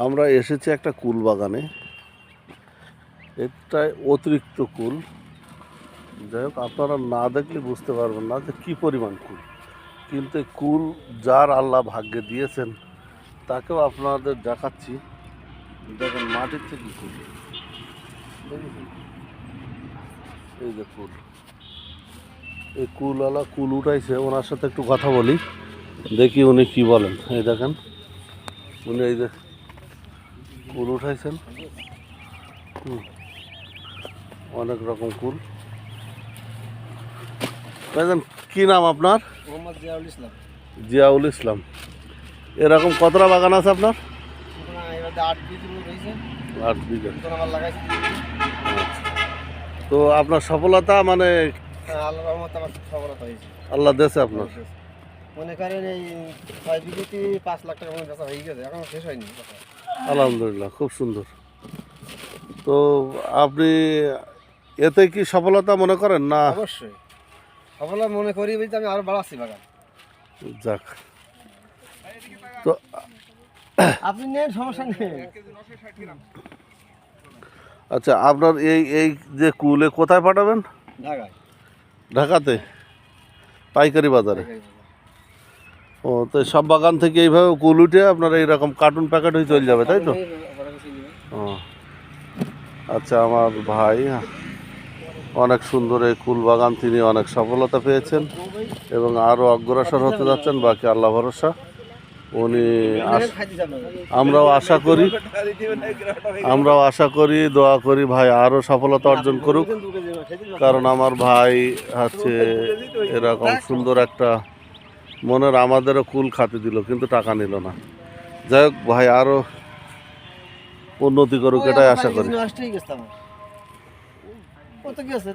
আমরা এসেছি একটা কুল বাগানে। এটাই অতিরিক্ত কুল। যাই হোক, আপনারা না দেখলে বুঝতে পারবেন না যে কী পরিমাণ কুল। কিন্তু এই কুল যার আল্লাহ ভাগ্যে দিয়েছেন তাকেও আপনাদের দেখাচ্ছি। দেখেন মাটির থেকে কুল, দেখেছেন? এই যে কুল, এই কুলওয়ালা কুল উঠাইছে, ওনার সাথে একটু কথা বলি, দেখি উনি কি বলেন। এই দেখেন, উনি এই যে কুল উঠাইছেন। অনেক রকম কুল। ভাইজান, কি নাম আপনার? মোহাম্মদ জিয়াউল ইসলাম। জিয়াউল ইসলাম। এরকম কতটা বাগান আছে আপনার? 8 বিঘা রয়েছে। 8 বিঘা। আমার লাগাইছি। তো আপনার সফলতা মানে আল্লাহর রহমতে আমার সফলতা হয়েছে। আল্লাহ দেশে আপনার মনে করেন এই 6 বিঘাতে 5 লাখ টাকা মতো বেচা হয়ে গেছে, এখন শেষ হয়নি। আলহামদুলিল্লাহ, খুব সুন্দর। তো আপনি এতে কি সফলতা মনে করেন? না, অবশ্যই সফলতা মনে করি বলতে আমি আরো বাড়াচ্ছি বাগান। যাক, তো আপনি নেন, সমস্যা নেই। আচ্ছা, আপনার এই এই যে কুলে কোথায় পাঠাবেন? ঢাকায়। ঢাকাতে পাইকারি বাজারে? ও, তো সব বাগান থেকে এইভাবে কুল উঠে আপনার এইরকম কার্টুন প্যাকেট হয়ে চলে যাবে, তাই তো? ও আচ্ছা, আমার ভাই অনেক সুন্দর এই কুল বাগান, তিনি অনেক সফলতা পেয়েছেন এবং আরও অগ্রসর হতে যাচ্ছেন। বাকি আল্লাহ ভরসা। উনি আমরাও আশা করি, দোয়া করি ভাই আরও সফলতা অর্জন করুক। কারণ আমার ভাই হচ্ছে এরকম সুন্দর একটা মনের, আমাদেরও কুল খাতে দিল কিন্তু টাকা নিল না। যাই হোক, ভাই আরও উন্নতি করুক, এটাই আশা করি। তো ঠিক আছে,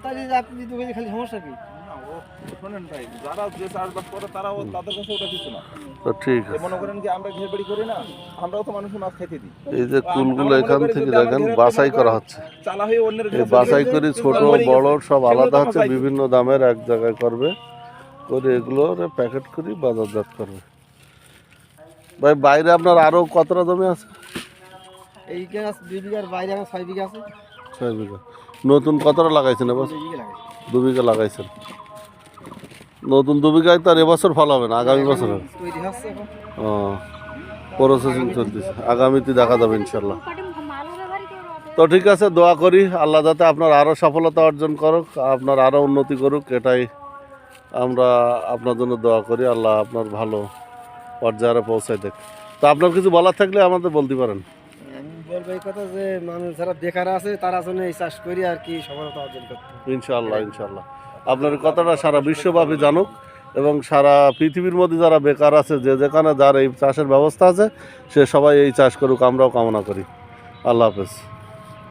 এই যে কুলগুলো এখান থেকে দেখেন বাছাই করা হচ্ছে। এই বাছাই করি ছোট বড় সব আলাদা হচ্ছে, বিভিন্ন দামের এক জায়গায় করবে, করে এগুলো প্যাকেট করি বাজারজাত করবে। ভাই, বাইরে আপনার আরো কতটা জমি আছে? এই 2 বিঘার বাইরে আমার 6 বিঘা আছে। 6 বিঘা। নতুন কতটা লাগাইছেন এবার? 2 বিঘা লাগাইছেন। নতুন 2 বিঘায় তো আর এবছর ফল হবে না, আগামী বছর হবে। ও, প্রসেসিং চলতেছে, আগামীতে দেখা যাবে ইনশাল্লাহ। তো ঠিক আছে, দোয়া করি আল্লাহ যাতে আপনার আরও সফলতা অর্জন করুক, আপনার আরও উন্নতি করুক, এটাই আমরা আপনার জন্য দোয়া করি। আল্লাহ আপনার ভালো পর্যায়ে পৌঁছায় দেখ। তো আপনার কিছু বলার থাকলে আমাদের বলতে পারেন। আমি বলবো এই কথা যে মানুষ যারা বেকার আছে তারা যেন এই চাষ করি আর কি সফলতা অর্জন করতে। ইনশাআল্লাহ, ইনশাআল্লাহ আপনার কথাটা সারা বিশ্বব্যাপী জানুক এবং সারা পৃথিবীর মধ্যে যারা বেকার আছে, যে যেখানে যার এই চাষের ব্যবস্থা আছে, সে সবাই এই চাষ করুক, আমরাও কামনা করি। আল্লাহ হাফেজ।